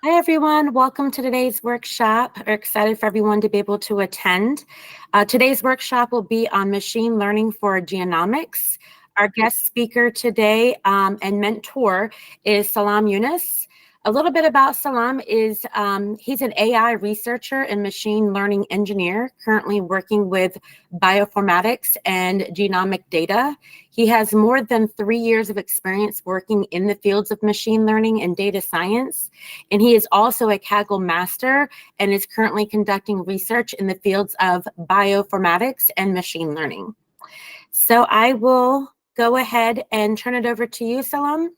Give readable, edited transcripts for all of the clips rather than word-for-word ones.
Hi, everyone. Welcome to today's workshop. We're excited for everyone to be able to attend. Today's workshop will be on machine learning for genomics. Our guest speaker today and mentor is Salam Yunus. A little bit about Salam is he's an AI researcher and machine learning engineer currently working with bioinformatics and genomic data. He has more than 3 years of experience working in the fields of machine learning and data science. And he is also a Kaggle master and is currently conducting research in the fields of bioinformatics and machine learning. So I will go ahead and turn it over to you, Salam.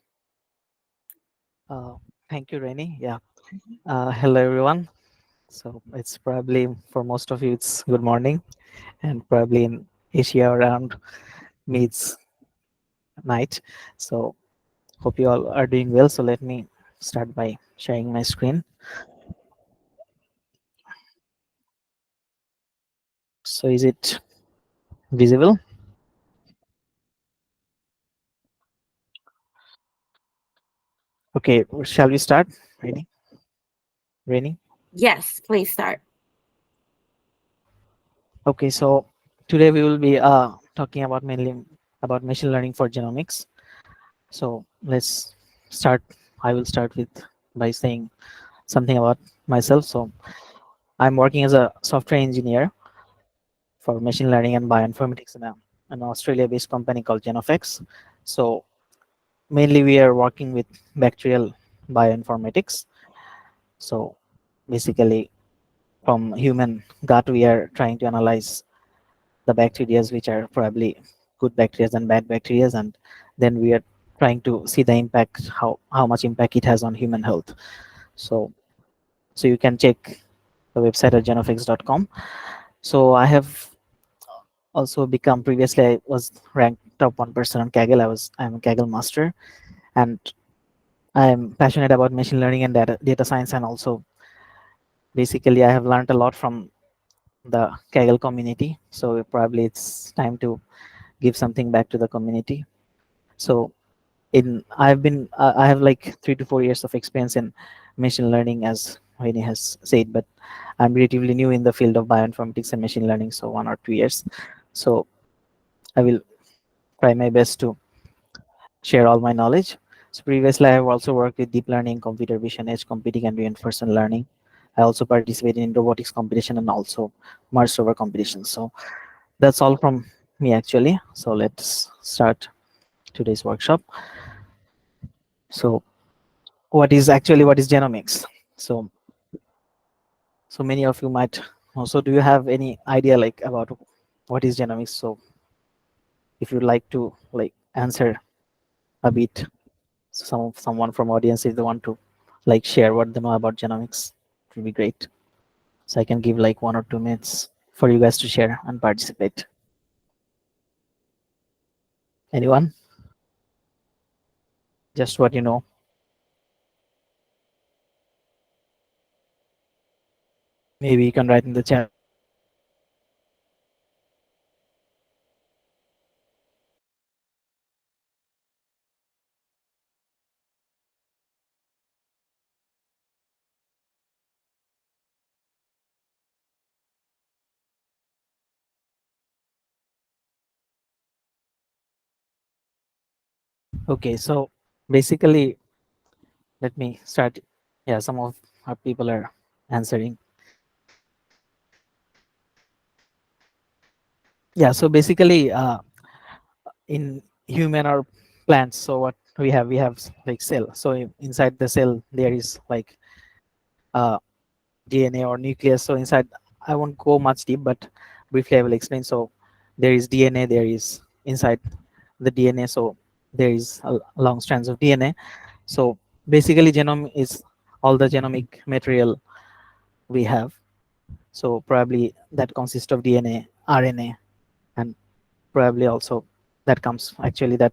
Uh, Thank you, Rainy. Yeah. Hello, everyone. So it's probably for most of you, it's good morning, and probably in Asia around me, it's night. So hope you all are doing well. So let me start by sharing my screen. So is it visible? Okay. Shall we start? Rainy? Rainy? Yes, please start. Okay. So today we will be talking about mainly about machine learning for genomics. So let's start. I will start with by saying something about myself. So I'm working as a software engineer for machine learning and bioinformatics in an Australia-based company called Genofx. So mainly we are working with bacterial bioinformatics. So basically from human gut, we are trying to analyze the bacteria which are probably good bacteria and bad bacteria, and then we are trying to see the impact, how much impact it has on human health. So so you can check the website at genofx.com. So I have also become, previously I was ranked top 1% on Kaggle. I'm a Kaggle master, and I'm passionate about machine learning and data science, and also basically I have learned a lot from the Kaggle community. So probably it's time to give something back to the community. So I have like 3 to 4 years of experience in machine learning, as Winnie has said, but I'm relatively new in the field of bioinformatics and machine learning, so 1 or 2 years. So I will try my best to share all my knowledge. So previously, I have also worked with deep learning, computer vision, edge computing, and reinforcement learning. I also participated in robotics competition and also Mars rover competition. So that's all from me actually. So let's start today's workshop. So what is genomics? So many of you might also, do you have any idea like about what is genomics? So if you'd like to like answer a bit, someone from audience, if they want to like share what they know about genomics, it would be great. So I can give like 1 or 2 minutes for you guys to share and participate. Anyone? Just what you know. Maybe you can write in the chat. Okay, so basically, let me start. Yeah, some of our people are answering. Yeah, so basically, in human or plants, so what we have like cell. So inside the cell there is like uh, DNA or nucleus. So inside, I won't go much deep, but briefly I will explain. So there is DNA, there is inside the DNA, so there is a long strands of DNA. So basically genome is all the genomic material we have. So probably that consists of DNA, RNA, and probably also that comes actually that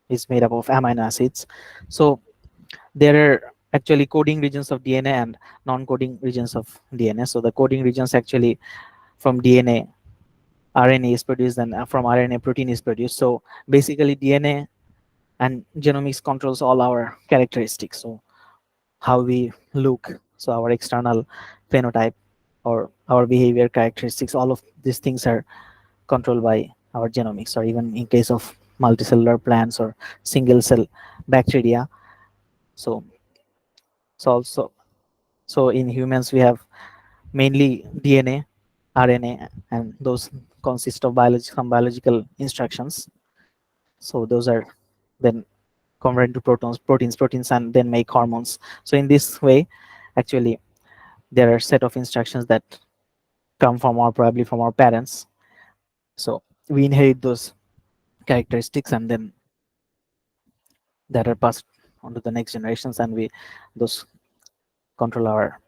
is made up of amino acids. So there are actually coding regions of DNA and non-coding regions of DNA. So the coding regions actually from DNA, RNA is produced, and from RNA protein is produced. So basically DNA and genomics controls all our characteristics. So how we look, so our external phenotype or our behavior characteristics, all of these things are controlled by our genomics. Or even in case of multicellular plants or single cell bacteria. So also, so in humans we have mainly DNA, RNA, and those consist of some biological instructions. So those are then convert into proteins, and then make hormones. So in this way, actually, there are set of instructions that come from our, probably from our parents. So we inherit those characteristics, and then that are passed on to the next generations, and we those control our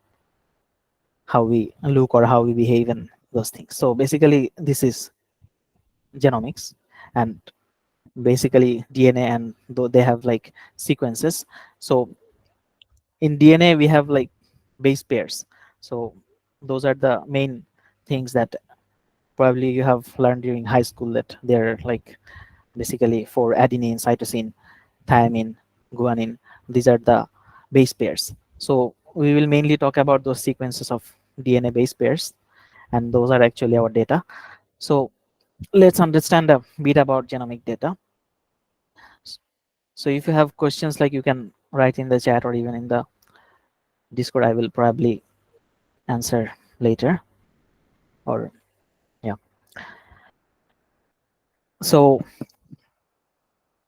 how we look or how we behave and those things. So basically, this is genomics, and basically DNA, and though they have like sequences. So in DNA we have like base pairs. So those are the main things that probably you have learned during high school, that they're like basically for adenine, cytosine, thymine, guanine. These are the base pairs. So we will mainly talk about those sequences of DNA base pairs, and those are actually our data. So let's understand a bit about genomic data. So if you have questions, like, you can write in the chat or even in the Discord. I will probably answer later. Or yeah. So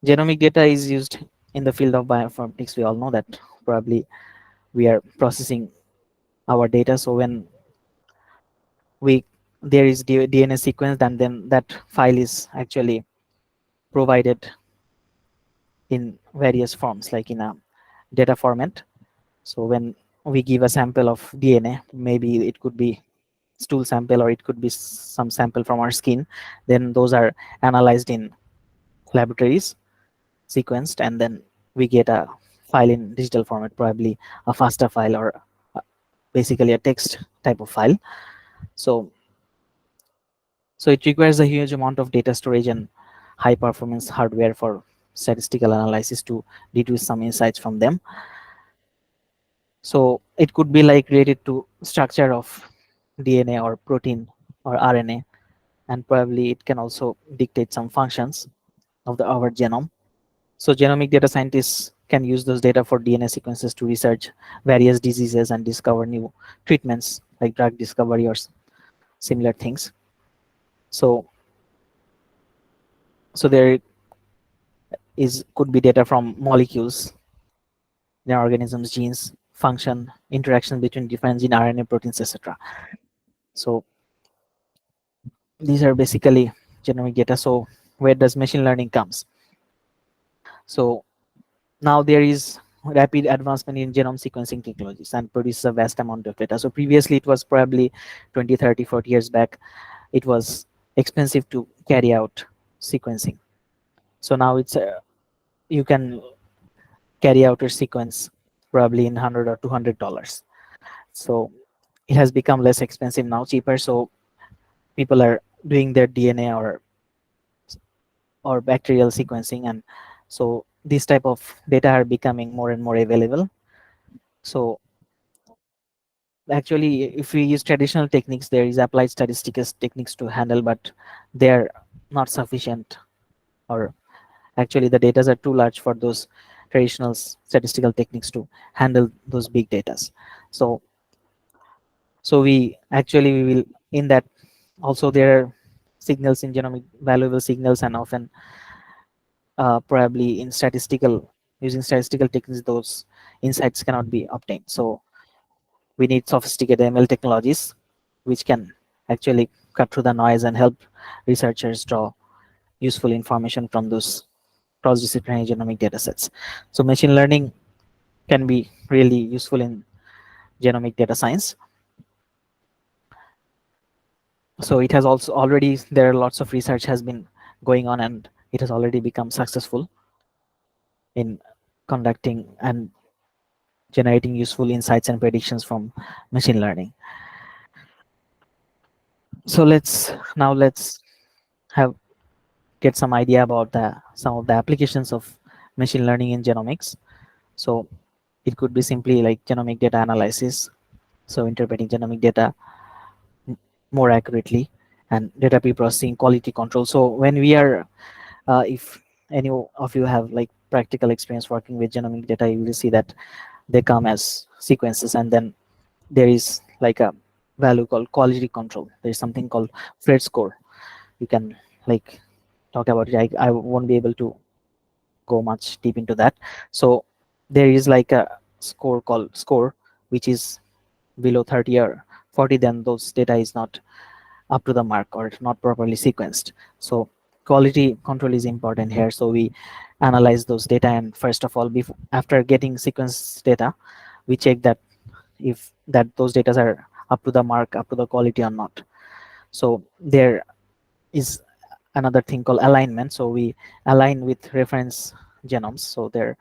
genomic data is used in the field of bioinformatics. We all know that probably we are processing our data. So when we there is DNA sequence, and then that file is actually provided in various forms, like in a data format. So when we give a sample of DNA, maybe it could be stool sample, or it could be some sample from our skin, then those are analyzed in laboratories, sequenced, and then we get a file in digital format, probably a FASTA file, or basically a text type of file. So it requires a huge amount of data storage and high performance hardware for statistical analysis to deduce some insights from them. So it could be like related to structure of DNA or protein or RNA, and probably it can also dictate some functions of our genome. So genomic data scientists can use those data for DNA sequences to research various diseases and discover new treatments, like drug discovery or similar things. So there could be data from molecules, their organisms, genes, function, interaction between different gene, RNA, proteins, etc. So these are basically genomic data. So where does machine learning comes? So now there is rapid advancement in genome sequencing technologies and produces a vast amount of data. So previously it was probably 20, 30, 40 years back, it was expensive to carry out sequencing. So now it's you can carry out your sequence probably in $100 or $200. So it has become less expensive now, cheaper. So people are doing their DNA or bacterial sequencing, and so these type of data are becoming more and more available. So actually, if we use traditional techniques, there is applied statistics techniques to handle, but they're not sufficient, or actually the data are too large for those traditional statistical techniques to handle those big data. So we will, in that, also there are signals in genomic, valuable signals, and often probably in using statistical techniques, those insights cannot be obtained. So we need sophisticated ML technologies which can actually cut through the noise and help researchers draw useful information from those cross-disciplinary genomic data sets. So machine learning can be really useful in genomic data science. So it has also already, there are lots of research has been going on, and it has already become successful in conducting and generating useful insights and predictions from machine learning. So let's have get some idea about some of the applications of machine learning in genomics. So It could be simply like genomic data analysis, so interpreting genomic data m- more accurately, and data pre-processing, quality control. So when we are, if any of you have like practical experience working with genomic data, you will see that they come as sequences, and then there is like a value called quality control. There's something called Fred score. You can like talk about it. I won't be able to go much deep into that. So there is like a score called score, which is below 30 or 40, then those data is not up to the mark or not properly sequenced. So quality control is important here. So we analyze those data, and first of all, before after getting sequence data, we check that if that those data are up to the mark, up to the quality or not. So there is another thing called alignment. So we align with reference genomes. So there,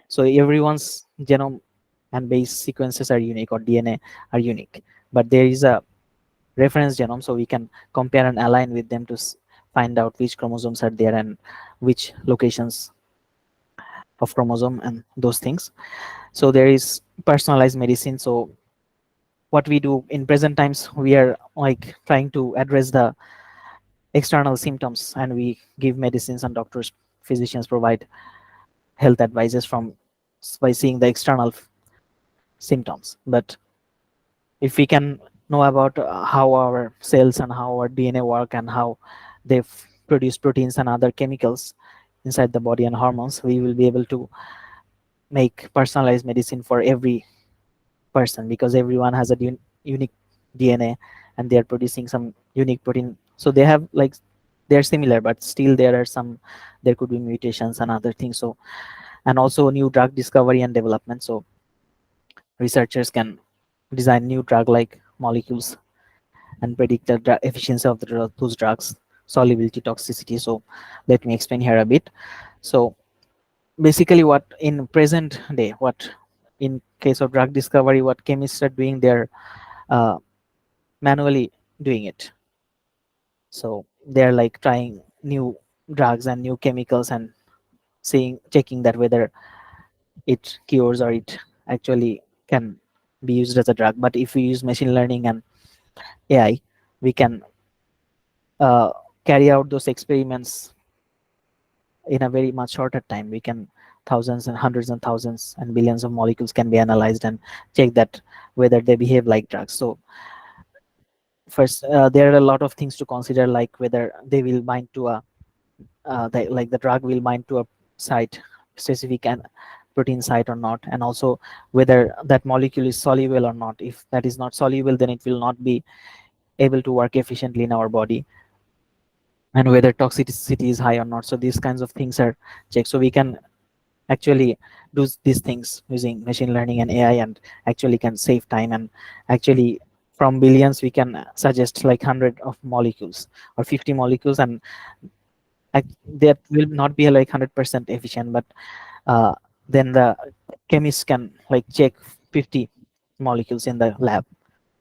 so everyone's genome and base sequences are unique, or DNA are unique, but there is a reference genome, so we can compare and align with them to find out which chromosomes are there and which locations of chromosome and those things. So there is personalized medicine. So what we do in present times, we are like trying to address the external symptoms, and we give medicines, and doctors, physicians provide health advices from by seeing the external symptoms. But if we can know about how our cells and how our DNA work and how they produce proteins and other chemicals inside the body and hormones, we will be able to make personalized medicine for every person, because everyone has a unique DNA, and they are producing some unique protein. So they have like, they're similar, but still there are some, there could be mutations and other things. So, and also new drug discovery and development. So researchers can design new drug like molecules and predict the efficiency of those drugs, solubility, toxicity. So let me explain here a bit. So basically, what in present day, what in case of drug discovery, what chemists are doing, they're uh, manually doing it. So they're like trying new drugs and new chemicals and seeing, checking that whether it cures or it actually can be used as a drug. But if we use machine learning and AI, we can uh, carry out those experiments in a very much shorter time. We can, thousands and hundreds and thousands and billions of molecules can be analyzed and check that whether they behave like drugs. So first, there are a lot of things to consider, like whether they will bind to a like the drug will bind to a site, specific and protein site or not, and also whether that molecule is soluble or not. If that is not soluble, then it will not be able to work efficiently in our body, and whether toxicity is high or not. So these kinds of things are checked. So we can actually do these things using machine learning and AI, and actually can save time, and actually from billions we can suggest like 100 of molecules or 50 molecules, and that will not be like 100% efficient, but uh, then the chemists can like check 50 molecules in the lab,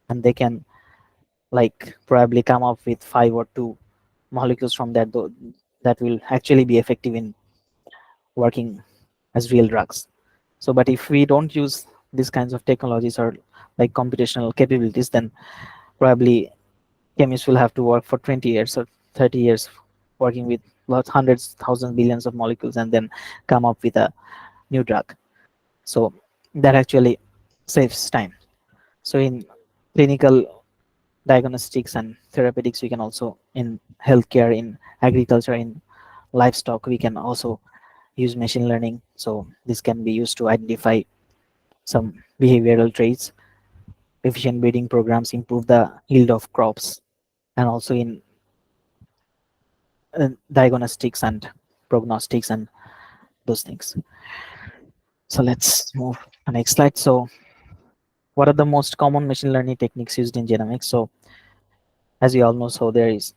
and they can like probably come up with 5 or 2 molecules from that, though, that will actually be effective in working as real drugs. So but if we don't use these kinds of technologies or like computational capabilities, then probably chemists will have to work for 20 years or 30 years working with lots, hundreds, thousands, billions of molecules, and then come up with a new drug. So that actually saves time. So in clinical diagnostics and therapeutics, we can also, in healthcare, in agriculture, in livestock, we can also use machine learning. So this can be used to identify some behavioral traits. Efficient breeding programs improve the yield of crops, and also in diagnostics and prognostics and those things. So let's move to the next slide. So what are the most common machine learning techniques used in genomics? So as you all know, so there is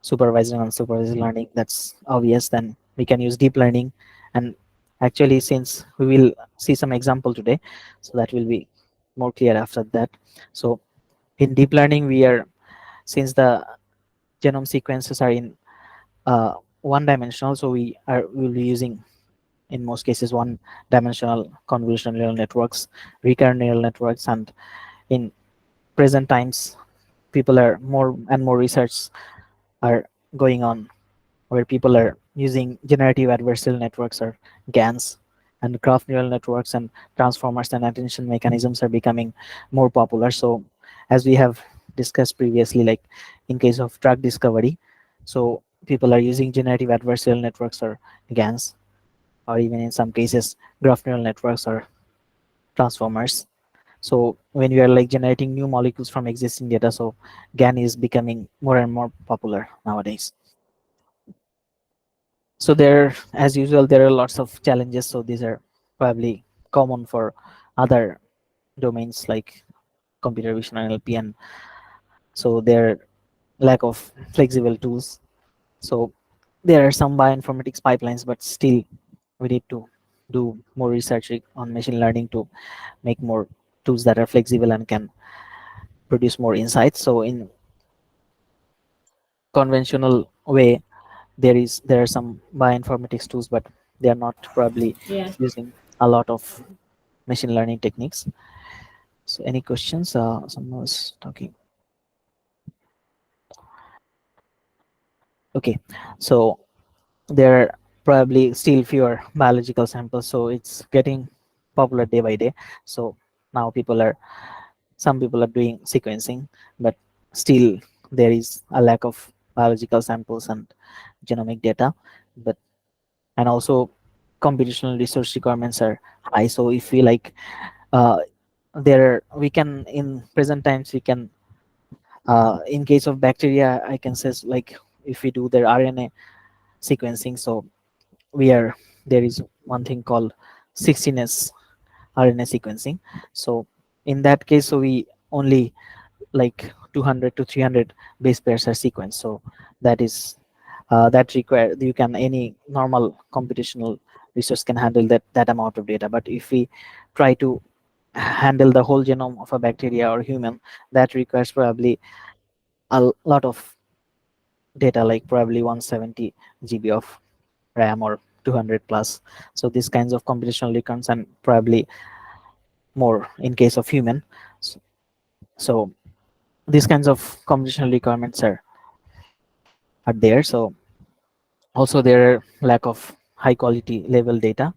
supervised and unsupervised learning. That's obvious. Then we can use deep learning, and actually, since we will see some example today, so that will be more clear after that. So in deep learning, we are, since the genome sequences are in one dimensional, so we will be using in most cases one dimensional convolutional neural networks, recurrent neural networks, and in present times people are more and more research are going on where people are using generative adversarial networks or GANs, and graph neural networks and transformers and attention mechanisms are becoming more popular. So as we have discussed previously, like in case of drug discovery, so people are using generative adversarial networks or GANs, or even in some cases graph neural networks or transformers. So when we are like generating new molecules from existing data, so GAN is becoming more and more popular nowadays. So there, as usual, there are lots of challenges. So these are probably common for other domains like computer vision and NLP, and so there lack of flexible tools. So there are some bioinformatics pipelines, but still we need to do more research on machine learning to make more tools that are flexible and can produce more insights. So in conventional way, there are some bioinformatics tools, but they are not probably Yeah. using a lot of machine learning techniques. So any questions? Someone was talking. Okay, so there are probably still fewer biological samples, so it's getting popular day by day. So now some people are doing sequencing, but still there is a lack of biological samples and genomic data. But and also computational resource requirements are high. So if we like uh, there we can in present times we can in case of bacteria I can say like if we do their RNA sequencing, so we are there is one thing called 16s RNA sequencing. So in that case, so we only like 200 to 300 base pairs are sequenced. So that is that require you can any normal computational resource can handle that amount of data. But if we try to handle the whole genome of a bacteria or human, that requires probably a lot of data, like probably 170 GB of RAM or 200 plus. So these kinds of computational returns and probably more in case of human. So these kinds of computational requirements are there. So also there are lack of high quality level data.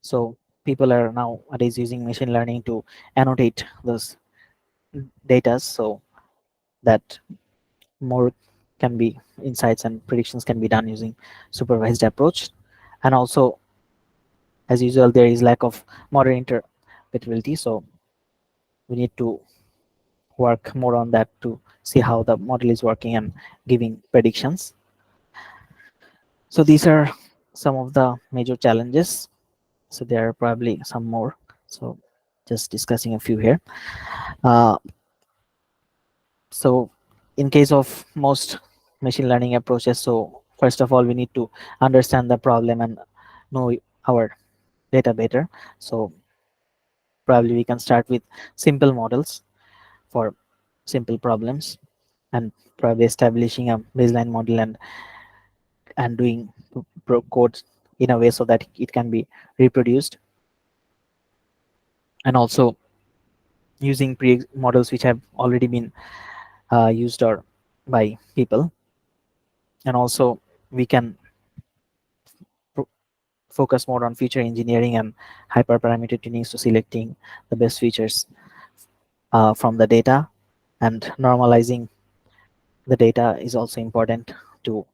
So people are nowadays using machine learning to annotate those data so that more can be insights and predictions can be done using supervised approach. And also as usual there is lack of model interpretability, so we need to work more on that to see how the model is working and giving predictions. So these are some of the major challenges. So there are probably some more, so just discussing a few here. uh, so in case of most machine learning approaches, so first of all we need to understand the problem and know our data better. So probably we can start with simple models for simple problems, and probably establishing a baseline model and doing code in a way so that it can be reproduced, and also using pre models which have already been used or by people. And also we can focus more on feature engineering and hyperparameter tunings to selecting the best features from the data, and normalizing the data is also important to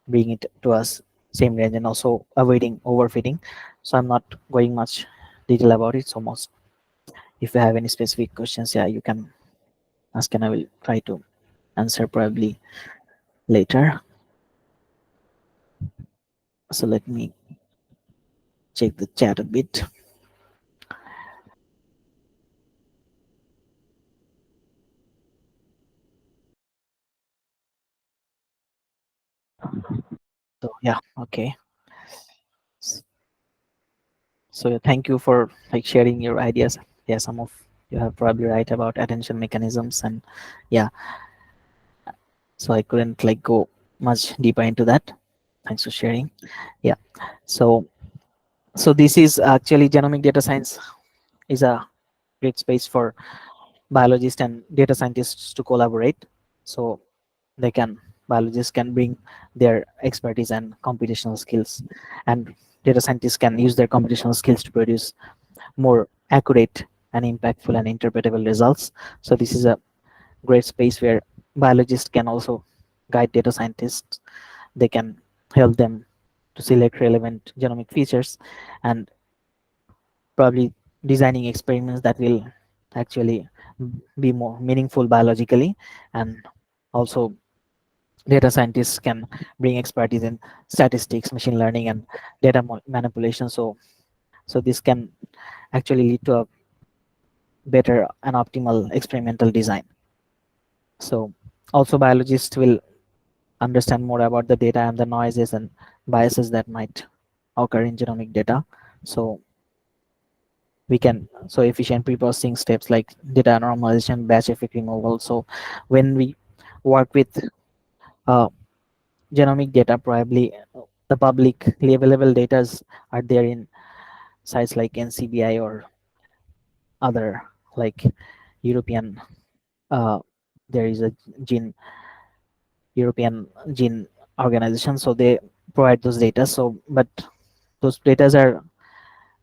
bring it to us same range, and also avoiding overfitting. So I'm not going much detail about it. So most if you have any specific questions, yeah, you can ask and I will try to answer probably later. So let me check the chat a bit. So yeah, okay. So thank you for like sharing your ideas. Yeah, some of you have probably right about attention mechanisms, and yeah, so I couldn't like go much deeper into that. Thanks for sharing. Yeah. So So this is actually genomic data science is a great space for biologists and data scientists to collaborate. So they can biologists can bring their expertise and computational skills, and data scientists can use their computational skills to produce more accurate and impactful and interpretable results. So this is a great space where biologists can also guide data scientists. They can help them to select relevant genomic features and probably designing experiments that will actually be more meaningful biologically. And also data scientists can bring expertise in statistics, machine learning, and data manipulation. So this can actually lead to a better and optimal experimental design. So also biologists will understand more about the data and the noises and biases that might occur in genomic data. So we can efficient pre-processing steps like data normalization, batch effect removal. So when we work with uh, genomic data, probably the publicly available data are there in sites like NCBI or other like European. Uh, there is a gene European gene organization, so they provide those data. So, but those data are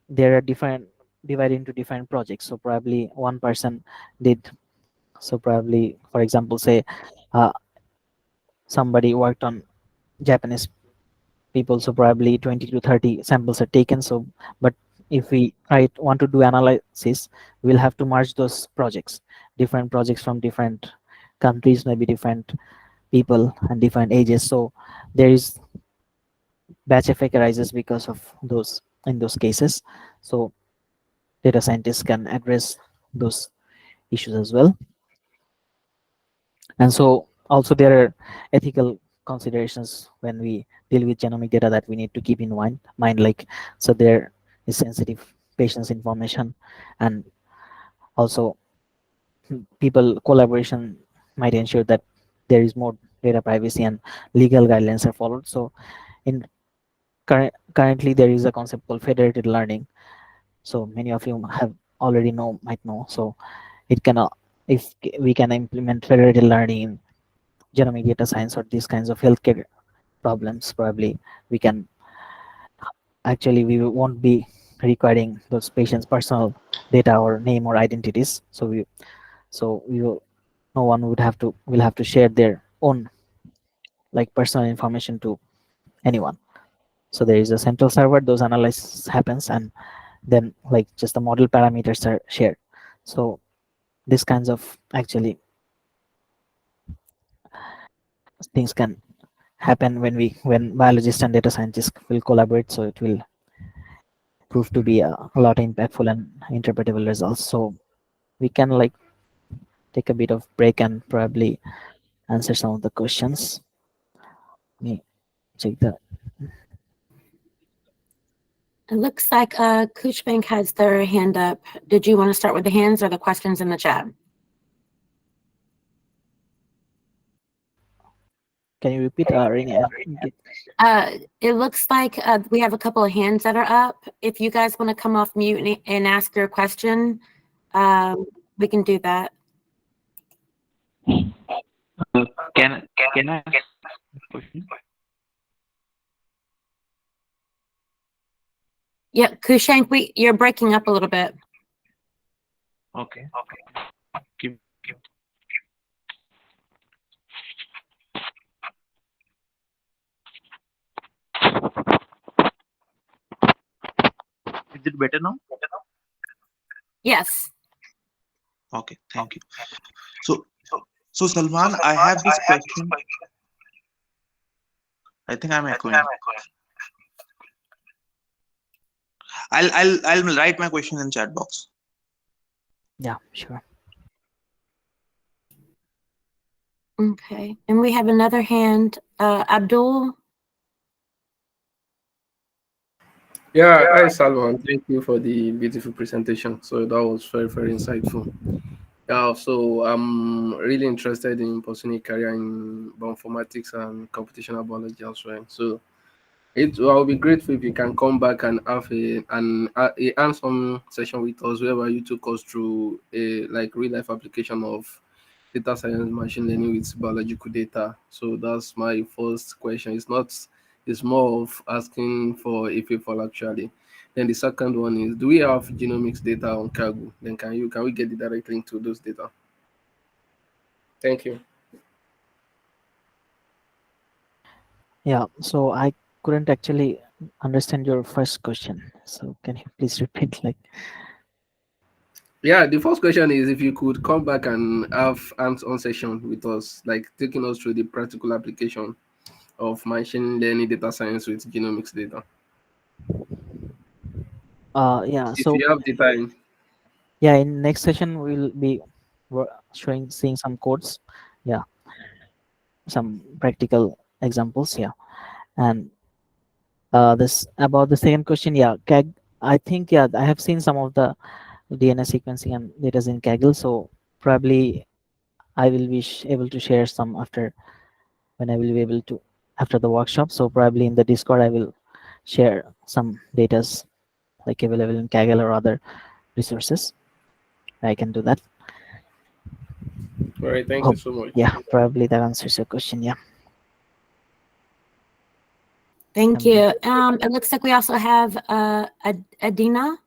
there are different divided into different projects. So probably one person did. So probably, for example, say uh, somebody worked on Japanese people, so probably 20 to 30 samples are taken. So but if we want to do analysis, we'll have to merge those projects, different projects from different countries, maybe different people and different ages. So there is batch effect arises because of those in those cases. So data scientists can address those issues as well. And so also there are ethical considerations when we deal with genomic data that we need to keep in mind, like so there is sensitive patients information, and also people collaboration might ensure that there is more data privacy and legal guidelines are followed. So in currently there is a concept called federated learning. So many of you have already might know. So it can if we can implement federated learning in genomic data science or these kinds of healthcare problems, probably we can actually we won't be requiring those patients personal data or name or identities. So we will, no one will have to share their own like personal information to anyone. So there is a central server, those analysis happens, and then like just the model parameters are shared. So these kinds of actually things can happen when biologists and data scientists will collaborate. So it will prove to be a lot impactful and interpretable results. So we can like take a bit of break and probably answer some of the questions. Let me check the It looks like Kuchbank has their hand up. Did you want to start with the hands or the questions in the chat? Can you repeat, Rini? It looks like we have a couple of hands that are up. If you guys want to come off mute and ask your question, we can do that. Can I ask a question? Yeah, Kushank, you're breaking up a little bit. Okay. Is it better now? Yes. Okay, thank you. So Salman, I have this question. I think I'm echoing. I'll write my question in chat box. Yeah, sure. Okay, and we have another hand, Abdul. Yeah, hi Salman. Thank you for the beautiful presentation. So that was very, very insightful. Yeah, so I'm really interested in pursuing a career in bioinformatics and computational biology as well. So It will be grateful if you can come back and have a hands-on session with us, whereby you took us through a like real life application of data science, machine learning with biological data. So that's my first question. It's not. It's more of asking for a paper actually. Then the second one is, do we have genomics data on Kaggle? Then can we get the direct link to those data? Thank you. Yeah, so I couldn't actually understand your first question. So can you please repeat? Like, Yeah, the first question is if you could come back and have hands-on session with us, like taking us through the practical application of machine learning data science with genomics data. yeah. If So you have the time. yeah, in next session we'll be seeing some codes. Yeah, some practical examples. Yeah, and this about the second question. Yeah, I think yeah, I have seen some of the DNA sequencing and data in Kaggle. So probably I will be able to share some after when I will be able to after the workshop. So probably in the Discord I will share some datas like available in Kaggle or other resources. I can do that. All right, thank you Hope so much. yeah, probably that answers your question. Yeah. Thank Um, you. It looks like we also have Adina.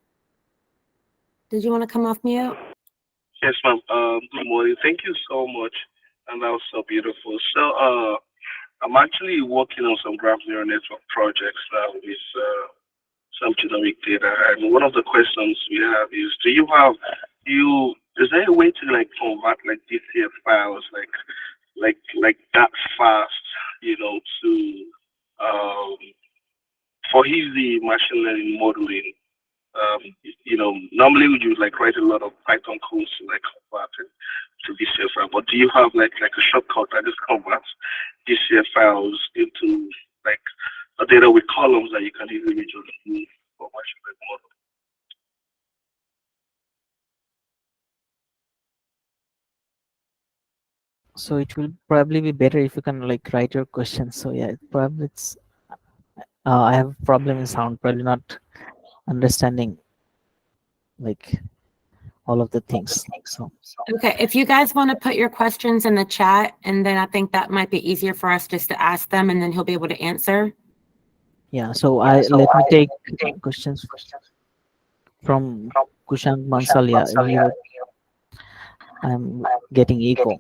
Did you want to come off mute? Yes, ma'am. Good morning. Thank you so much. And that was so beautiful. So, I'm actually working on some graph neural network projects now with some genomic data. And one of the questions we have is, is there a way to like convert like DCF files like that fast, to um, for easy machine learning modeling? Normally we would like write a lot of Python codes to like convert it to DCF file. But do you have like a shortcut that just converts DCF files into like a data with columns that you can easily just use for machine learning model? so it will probably be better if you can like write your questions. So yeah, probably it's I have problem in sound, probably not understanding like all of the things. So Okay, if you guys want to put your questions in the chat, and then I think that might be easier for us just to ask them, and then he'll be able to answer. yeah, so I let me take questions from Kushank Bansal. Yeah, he wrote, I'm getting echo.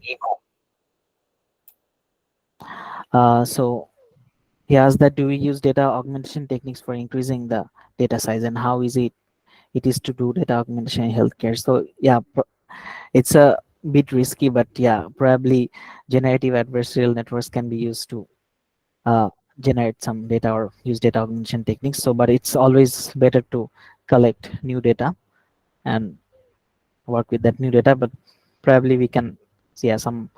So he asked that, do we use data augmentation techniques for increasing the data size, and how easy it is to do data augmentation in healthcare? So yeah, it's a bit risky, but yeah, probably generative adversarial networks can be used to generate some data or use data augmentation techniques. So, but it's always better to collect new data and work with that new data. But probably we can, yeah, some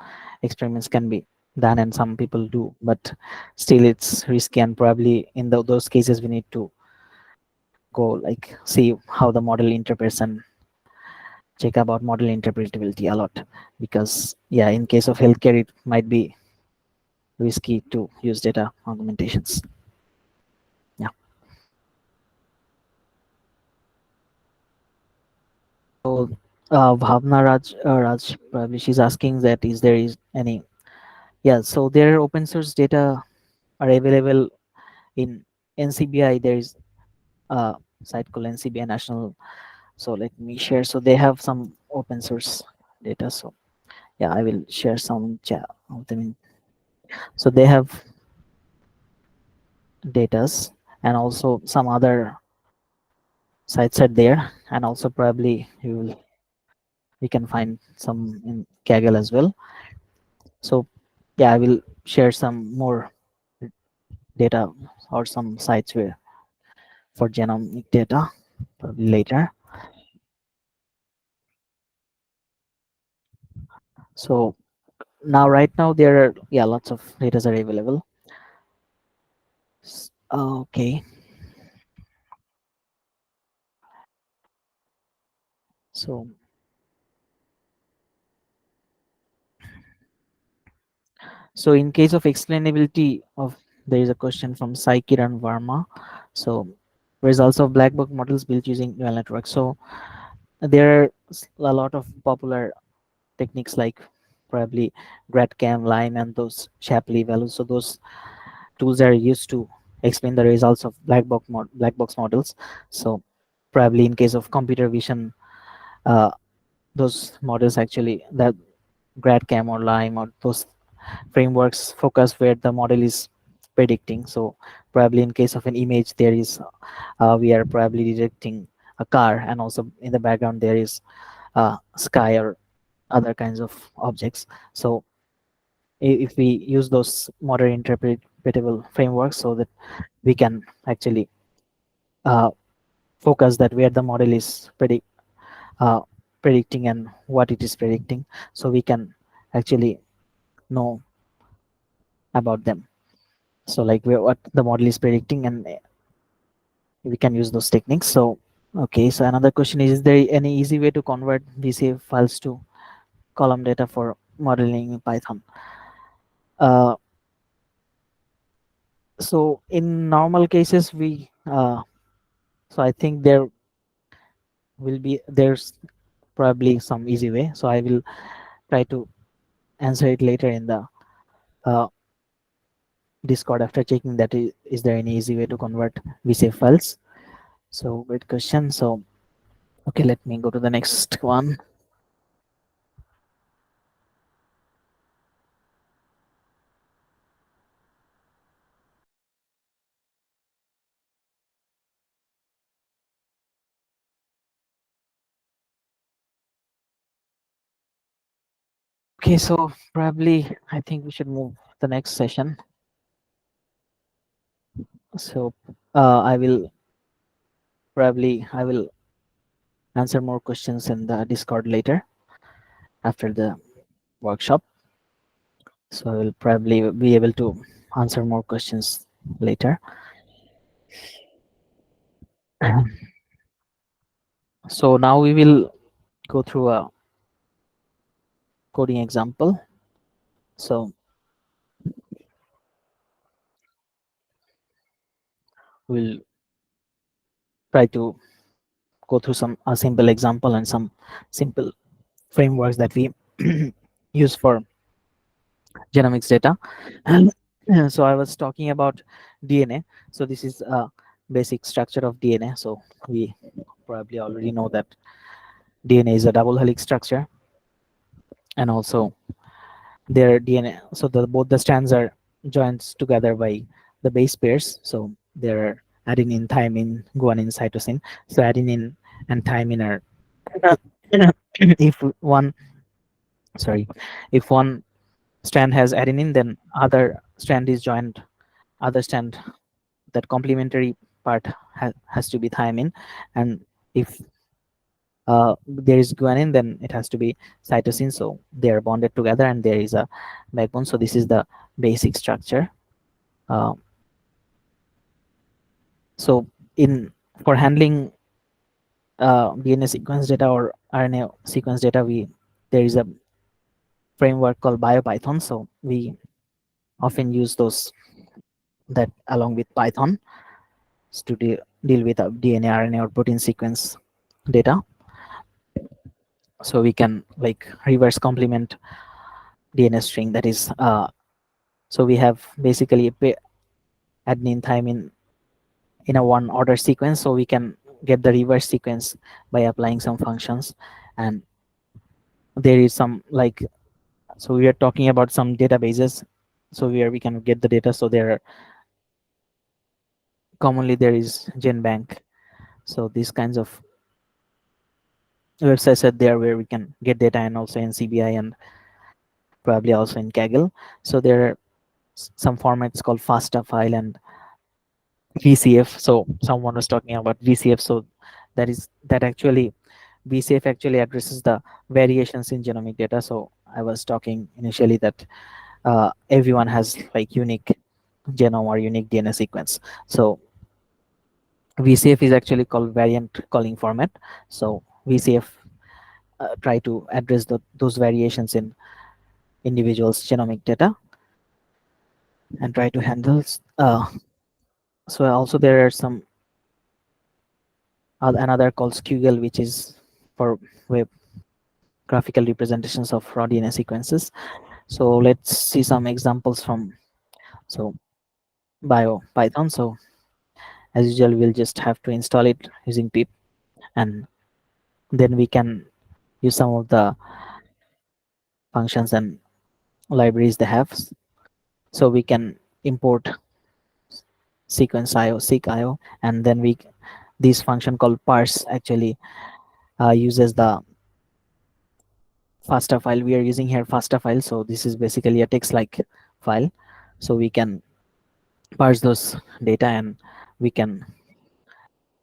experiments can be done and some people do, but still it's risky, and probably in those cases we need to go like see how the model interprets and check about model interpretability a lot, because yeah, in case of healthcare it might be risky to use data augmentations. Yeah. So Bhavna Raj probably she's asking that is any, yeah, so there are open source data are available in NCBI. There is a site called NCBI National. So let me share. So they have some open source data. So yeah, I will share some of them. So they have datas, and also some other sites are there, and also probably you can find some in Kaggle as well. So yeah, I will share some more data or some sites where for genomic data probably later. So now right now there are, yeah, lots of data are available. Okay, so in case of explainability of there is a question from Sai Kiran Varma. So results of black box models built using neural networks. So there are a lot of popular techniques like probably GradCam, Lime, and those Shapley values. So those tools are used to explain the results of black box models. So probably in case of computer vision, uh, those models actually, that GradCam or Lime or those frameworks focus where the model is predicting. So probably in case of an image, there is we are probably detecting a car, and also in the background there is sky or other kinds of objects. So if we use those model interpretable frameworks, so that we can actually uh, focus that where the model is uh, predicting and what it is predicting, so we can actually know about them. So like what the model is predicting, and we can use those techniques. So okay, so another question is there any easy way to convert VCF files to column data for modeling in Python? So in normal cases, we so I think there's probably some easy way. So I will try to answer it later in the uh, Discord after checking that is there any easy way to convert VCF files. So great question. So okay, let me go to the next one. Okay, so probably I think we should move the next session. So I will answer more questions in the Discord later after the workshop. So I will probably be able to answer more questions later. So now we will go through a coding example. So we'll try to go through a simple example and some simple frameworks that we use for genomics data. And so I was talking about DNA. So this is a basic structure of DNA. So we probably already know that DNA is a double helix structure, and also their DNA. So both the strands are joined together by the base pairs. So there are adenine, thymine, guanine, cytosine. So adenine and thymine are if one sorry if one strand has adenine, then other strand is joined other strand, that complementary part has to be thymine, and if there is guanine, then it has to be cytosine. So they are bonded together and there is a backbone. So this is the basic structure. uh, so in for handling DNA sequence data or RNA sequence data, there is a framework called BioPython. So we often use those that along with Python to deal with DNA, RNA, or protein sequence data. So we can like reverse complement DNA string. That is, so we have basically adenine, thymine in a one order sequence. So we can get the reverse sequence by applying some functions. And there is some like, so we are talking about some databases. So where we can get the data. So there are commonly there is GenBank. So these kinds of websites are there where we can get data, and also in CBI and probably also in Kaggle. So there are some formats called FASTA file and VCF. So someone was talking about VCF. So that actually VCF actually addresses the variations in genomic data. So I was talking initially that everyone has like unique genome or unique DNA sequence. So VCF is actually called variant calling format. So VCF try to address those variations in individuals' genomic data and try to handle So also there are some another called Kaggle, which is for web graphical representations of raw DNA sequences. So let's see some examples from so BioPython. So as usual, we'll just have to install it using pip, and then we can use some of the functions and libraries they have. So we can import sequence IO, seq IO, and then this function called parse actually uses the FASTA file. We are using here FASTA file, so this is basically a text-like file. So we can parse those data and we can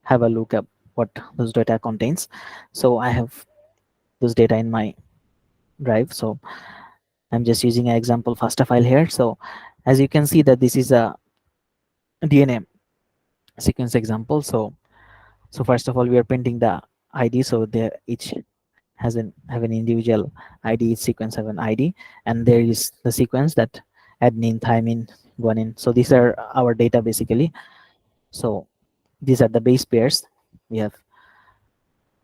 have a look at what those data contains. So I have those data in my drive. So I'm just using an example FASTA file here. So as you can see that this is a DNA sequence example. So first of all, we are printing the ID. So they each have an individual ID. Each sequence have an ID, and there is the sequence that adenine, thymine, guanine. So these are our data basically. So these are the base pairs we have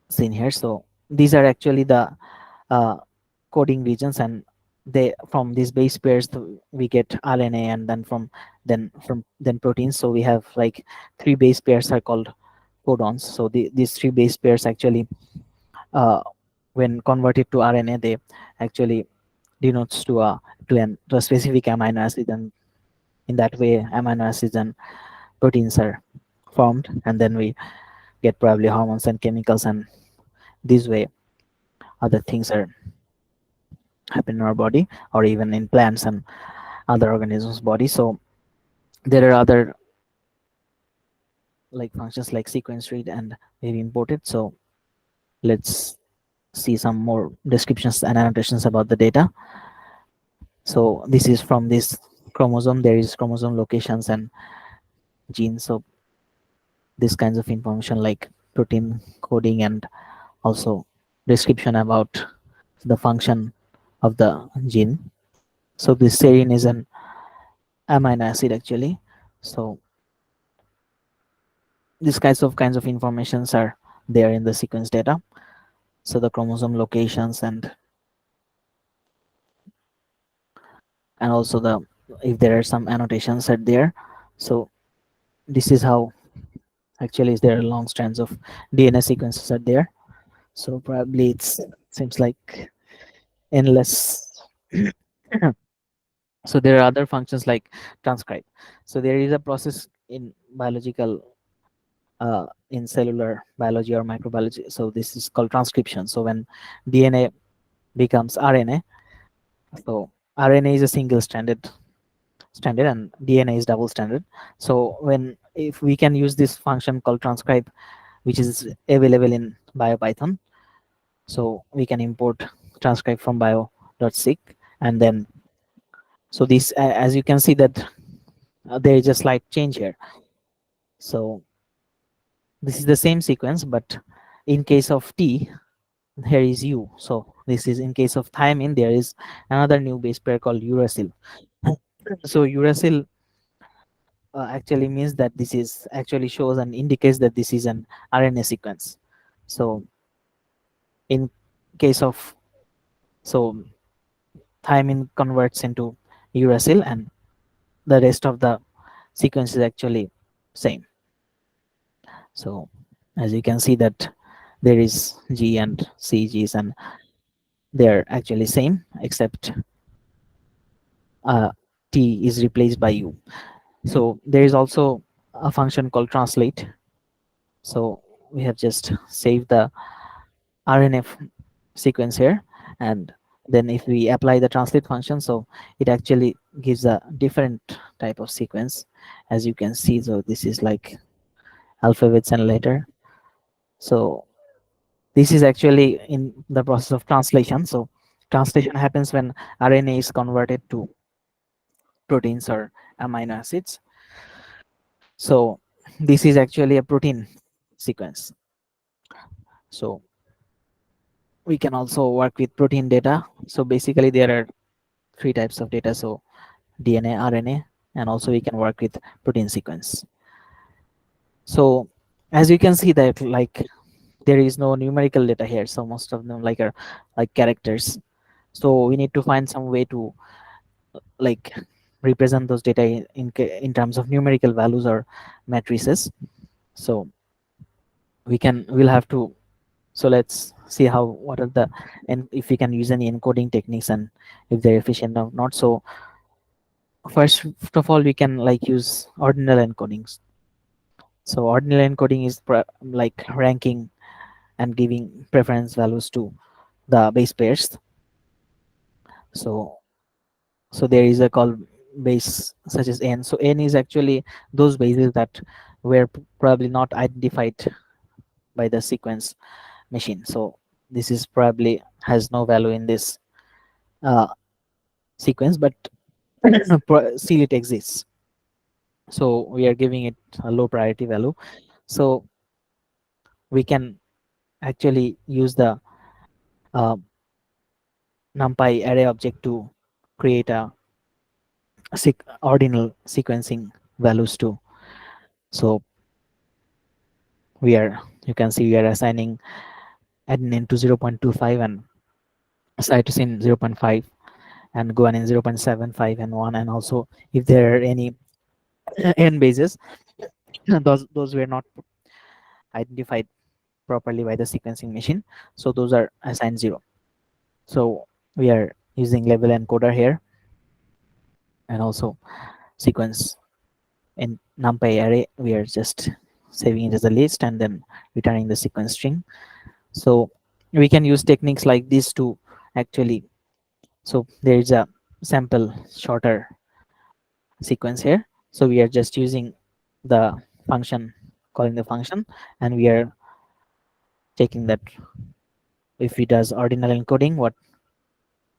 seen here. So these are actually the uh, coding regions, and they from these base pairs we get RNA, and then proteins. So we have like three base pairs are called codons. So these three base pairs actually when converted to RNA, they actually denotes to a specific amino acid, and in that way amino acids and proteins are formed, and then we get probably hormones and chemicals, and this way other things are happen in our body or even in plants and other organisms body. So there are other like functions like sequence read and maybe imported. So let's see some more descriptions and annotations about the data. So this is from this chromosome. There is chromosome locations and genes. So these kinds of information like protein coding and also description about the function of the gene. So this serine is an amino acid actually. So these kinds of informations are there in the sequence data. So the chromosome locations and also the if there are some annotations are there. So this is how actually there are long strands of DNA sequences are there. So probably it seems like endless. So there are other functions like transcribe. So there is a process in biological in cellular biology or microbiology. So this is called transcription. So when DNA becomes RNA, so RNA is a single stranded and DNA is double stranded. So if we can use this function called transcribe, which is available in BioPython, so we can import transcribe from bio.seq, and then so this as you can see that there is a slight change here. So this is the same sequence, but in case of T, here is U. So this is in case of thymine, there is another new base pair called uracil. So uracil actually means that this is actually shows and indicates that this is an RNA sequence. So in case of so thymine converts into uracil, and the rest of the sequence is actually same. So as you can see that there is G and CGs, and they're actually same, except T is replaced by U. So there is also a function called translate. So we have just saved the RNF sequence here, and then if we apply the translate function, so it actually gives a different type of sequence, as you can see. So this is like alphabets and letter. So this is actually in the process of translation. So translation happens when RNA is converted to proteins or amino acids. So this is actually a protein sequence. So we can also work with protein data. So basically there are three types of data. So DNA, RNA, and also we can work with protein sequence. So as you can see that like there is no numerical data here, so most of them like are like characters. So we need to find some way to like represent those data in terms of numerical values or matrices. So we'll have to, so let's see how what are the, and if we can use any encoding techniques and if they're efficient or not. So first of all we can like use ordinal encodings. So ordinal encoding is like ranking and giving preference values to the base pairs. So there is a call base such as n. So n is actually those bases that were probably not identified by the sequence machine. So this is probably has no value in this uh, sequence, but still it exists. So we are giving it a low priority value. So we can actually use the uh, numpy array object to create a ordinal sequencing values too. So we are, you can see we are assigning adenine to 0.25 and cytosine 0.5 and guanine 0.75 and 1, and also if there are any n bases, those were not identified properly by the sequencing machine, so those are assigned 0. So we are using label encoder here, and also sequence in numpy array we are just saving it as a list and then returning the sequence string. So we can use techniques like this to actually, so there is a sample shorter sequence here. So we are just using the function, calling the function, and we are checking that if it does ordinal encoding, what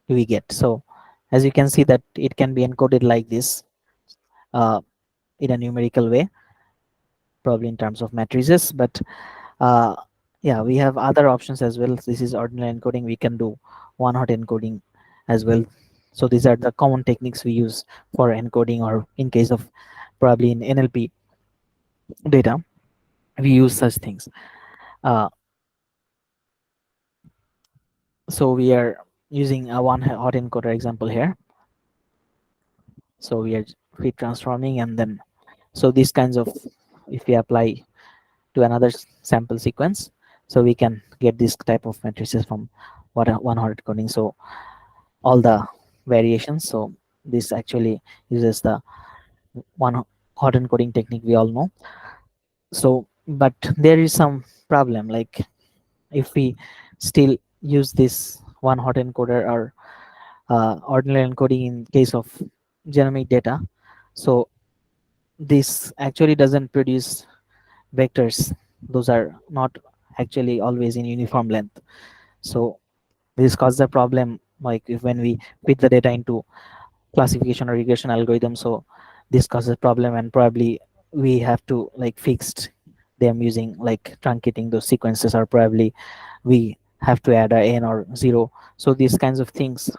do we get. So as you can see that it can be encoded like this uh, in a numerical way, probably in terms of matrices, but uh, yeah, we have other options as well. This is ordinal encoding, we can do one hot encoding as well. So these are the common techniques we use for encoding, or in case of probably in NLP data we use such things. uh, so we are using a one hot encoder example here. So we are fit transforming, and then so these kinds of, if we apply to another sample sequence, so we can get this type of matrices from one hot encoding. So all the variations, so this actually uses the one hot encoding technique we all know. So but there is some problem, like if we still use this one hot encoder or ordinal encoding in case of genomic data, so this actually doesn't produce vectors. Those are not actually always in uniform length. So this causes a problem, like if when we fit the data into classification or regression algorithm, so this causes problem, and probably we have to like fix them using like truncating those sequences, or probably we have to add a n or 0. So these kinds of things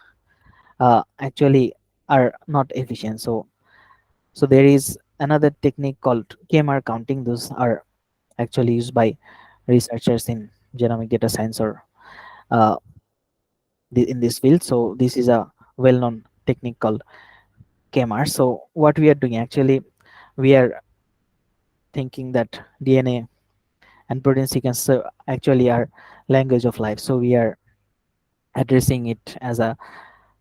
actually are not efficient. So there is another technique called KMR counting. Those are actually used by researchers in genomic data science or uh, in this field. So this is a well-known technique called KMR. So what we are doing actually, we are thinking that DNA and protein sequence actually are language of life. So we are addressing it as a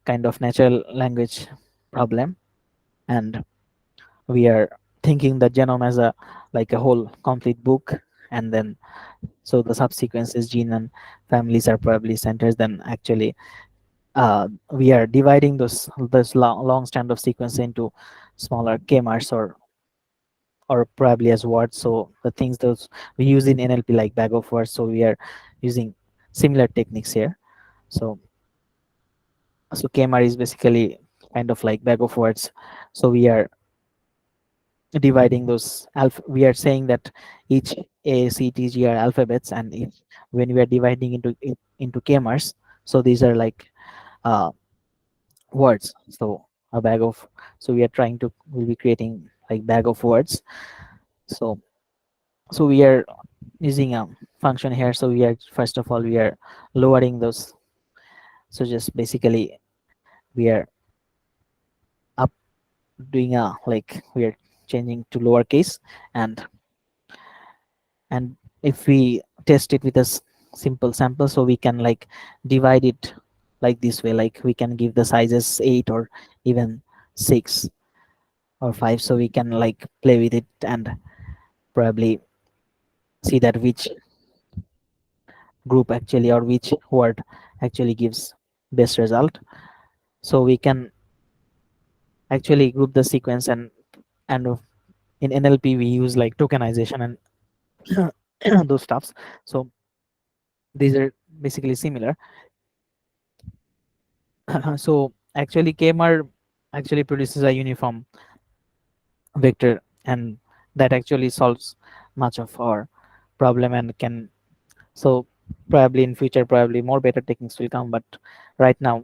kind of natural language problem, and we are thinking the genome as a like a whole complete book, and then so the subsequences, gene and families are probably centers. Then actually we are dividing those long strand of sequence into smaller KMRs, or probably as words. So the things those we use in NLP like bag of words, so we are using similar techniques here. So KMR is basically kind of like bag of words. So we are dividing those we are saying that each A, C, T, G are alphabets, and when we are dividing into KMRs, so these are like uh, words. So a bag of, so we are trying to, we'll be creating like bag of words. So we are using a function here. So we are, first of all, we are lowering those. So just basically we are up, doing a, like, we are changing to lowercase, and if we test it with a simple sample, so we can like divide it like this way, like we can give the sizes 8 or even 6 or 5, so we can like play with it and probably see that which group actually, or which word actually gives best result. So we can actually group the sequence, and in NLP we use like tokenization and those stuffs. So these are basically similar. So actually KMR actually produces a uniform vector, and that actually solves much of our problem, and can, so probably in future probably more better techniques will come, but right now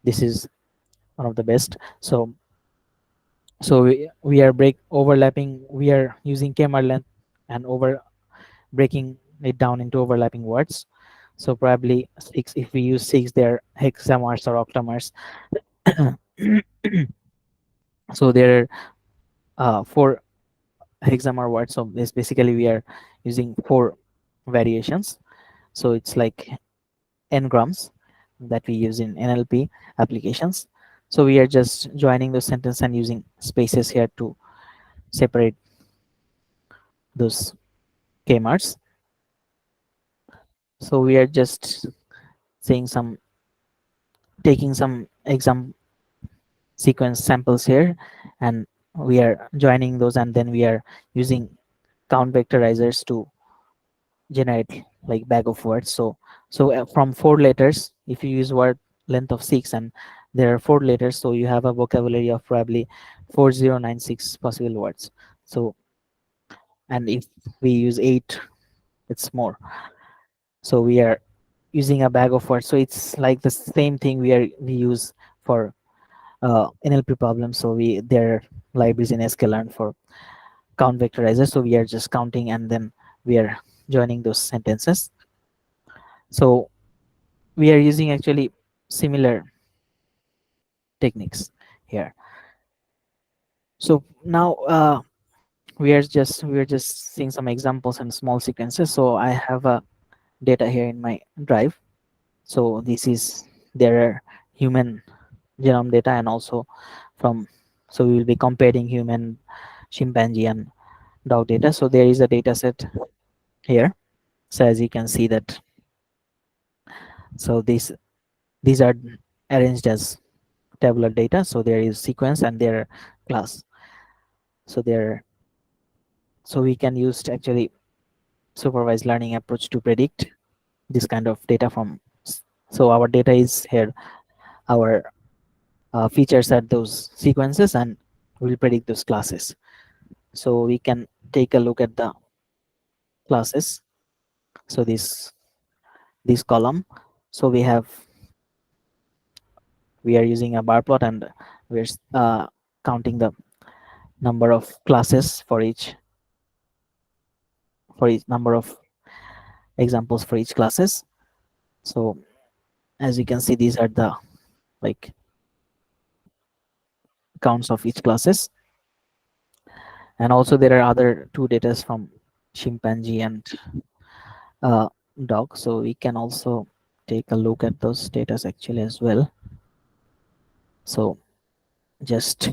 this is one of the best. So we are break overlapping, we are using KMR length and over breaking it down into overlapping words. So probably 6, if we use 6, they're hexameters or octamers. So there are 4 hexamer words. So this basically we are using 4 variations. So it's like n-grams that we use in NLP applications. So we are just joining the sentence and using spaces here to separate those kmarts. So we are just saying some, taking some exam sequence samples here, and we are joining those, and then we are using count vectorizers to generate like bag of words. So from 4 letters, if you use word length of 6 and there are 4 letters, so you have a vocabulary of probably 4096 possible words. So, and if we use 8, it's more. So we are using a bag of words. So it's like the same thing we use for NLP problems. So there are libraries in sklearn for count vectorizer. So we are just counting, and then we are joining those sentences. So we are using actually similar techniques here. So now we are just seeing some examples and small sequences. So I have a data here in my drive. So this is, there are human genome data, and also from, so we will be comparing human, chimpanzee, and dog data. So there is a data set here. So as you can see that, so these are arranged as tabular data. So there is sequence and there are class. So there, so we can use to actually supervised learning approach to predict this kind of data from. So our data is here, our features are those sequences, and we'll predict those classes. So we can take a look at the classes. So this column, so we are using a bar plot, and we're counting the number of classes for each number of examples for each classes. So as you can see, these are the like counts of each classes. And also there are other 2 data from chimpanzee and uh, dog. So we can also take a look at those data actually as well. So just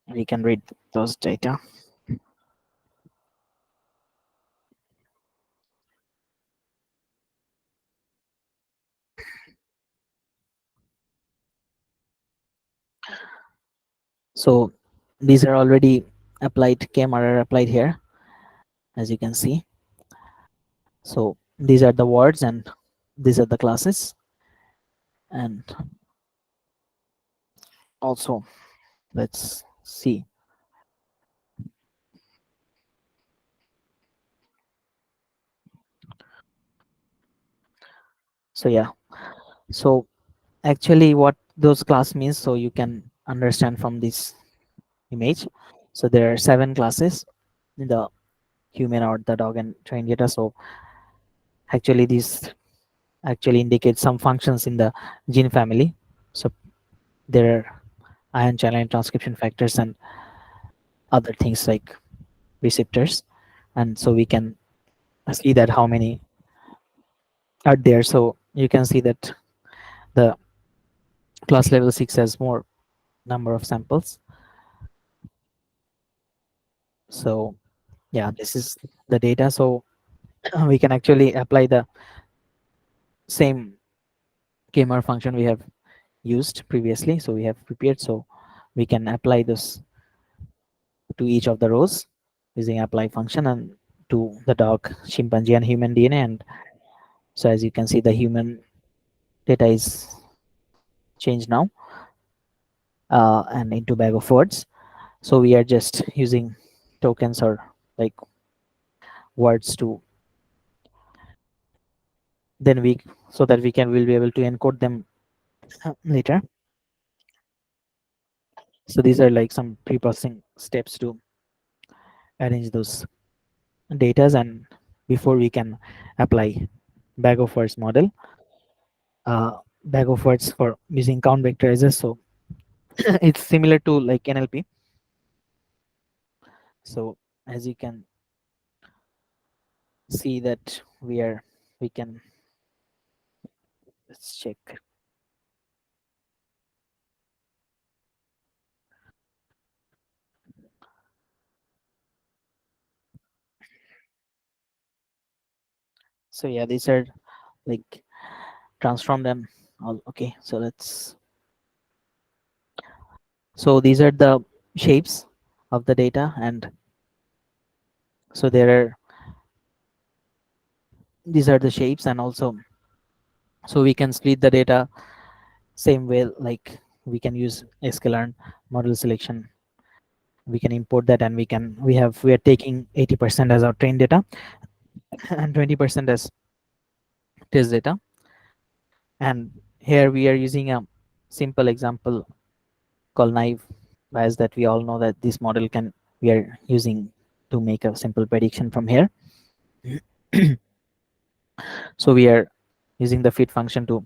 we can read those data. So these are already applied, KMR applied here, as you can see. So these are the words and these are the classes. And also let's see. So yeah, so actually what those class means, so you can understand from this image. So there are 7 classes in the human or the dog and trained data. So actually these actually indicate some functions in the gene family. So there are ion channel and transcription factors and other things like receptors, and so we can see that how many are there. So you can see that the class level 6 has more number of samples. So yeah, this is the data. So we can actually apply the same KMR function we have used previously, so we have prepared. So we can apply this to each of the rows using apply function, and to the dog, chimpanzee, and human DNA. And so as you can see, the human data is changed now and into bag of words. So we are just using tokens or like words to then we so that will be able to encode them later. So these are like some pre-processing steps to arrange those datas, and before we can apply bag of words model, bag of words for using count vectorizers. So it's similar to like NLP. So as you can see that we can, let's check. So yeah, these are like transform them all. Okay, so so these are the shapes of the data, and so these are the shapes, and also so we can split the data same way, like we can use sklearn model selection. We can import that, and we are taking 80% as our trained data and 20% as test data. And here we are using a simple example called naive bias, that we all know that this model we are using to make a simple prediction from here. So we are using the fit function to,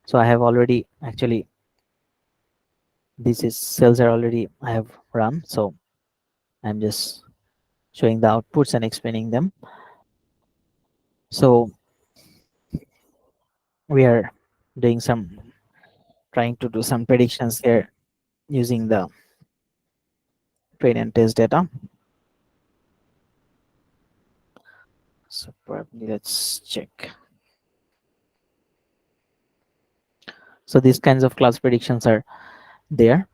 so I have already actually, cells are already I have run, so I'm just showing the outputs and explaining them. So we are doing trying to do some predictions here using the train and test data. So probably let's check. So these kinds of class predictions are there,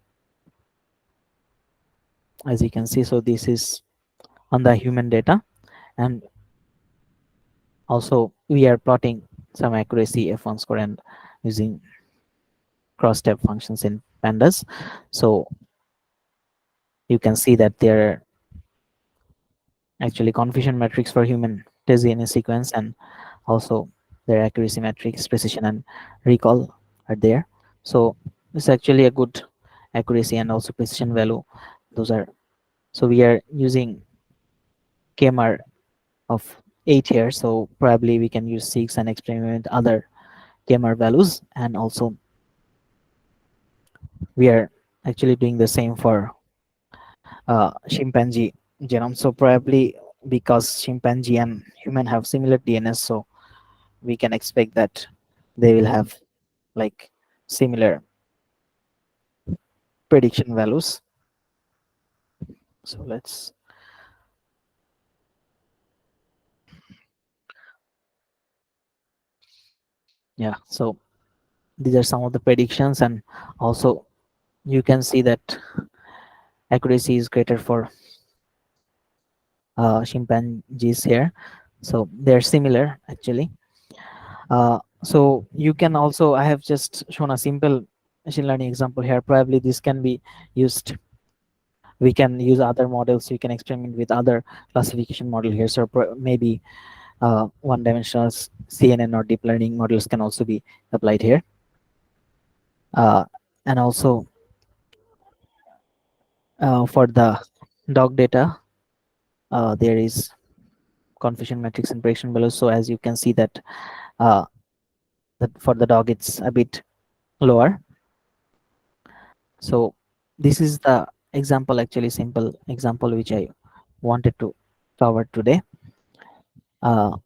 as you can see. So this is on the human data, and also we are plotting some accuracy F1 score and using cross step functions in pandas. So you can see that there are actually confusion metrics for human test DNA sequence, and also their accuracy metrics, precision and recall are there. So it's actually a good accuracy and also precision value. Those are, so we are using KMR of 8 here, so probably we can use 6 and experiment other KMR values. And also we are actually doing the same for chimpanzee genome. So probably because chimpanzee and human have similar DNS, so we can expect that they will have like similar prediction values. So let's, yeah, so these are some of the predictions, and also you can see that accuracy is greater for chimpanzees here, so they're similar actually. So you can also, I have just shown a simple machine learning example here. Probably this can be used, we can use other models, we can experiment with other classification model here. So maybe one-dimensional CNN or deep learning models can also be applied here. uh, and also for the dog data, there is confusion matrix and prediction below. So as you can see that, uh, that for the dog it's a bit lower. So this is the example, actually simple example, which I wanted to cover today. uh,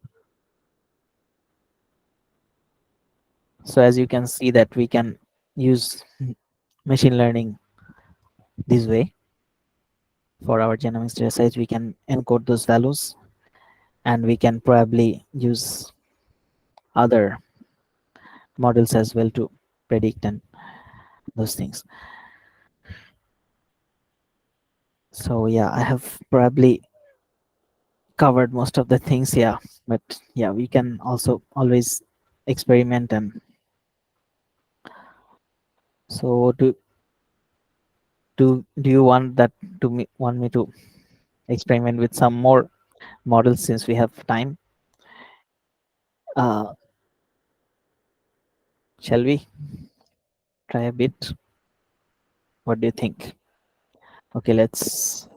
so as you can see that we can use machine learning this way. For our genomics data sets, we can encode those values, and we can probably use other models as well to predict and those things. So yeah, I have probably covered most of the things. Yeah, but yeah, we can also always experiment. And so do you want that want me to experiment with some more models since we have time? uh shall we try a bit? What do you think? Okay, let's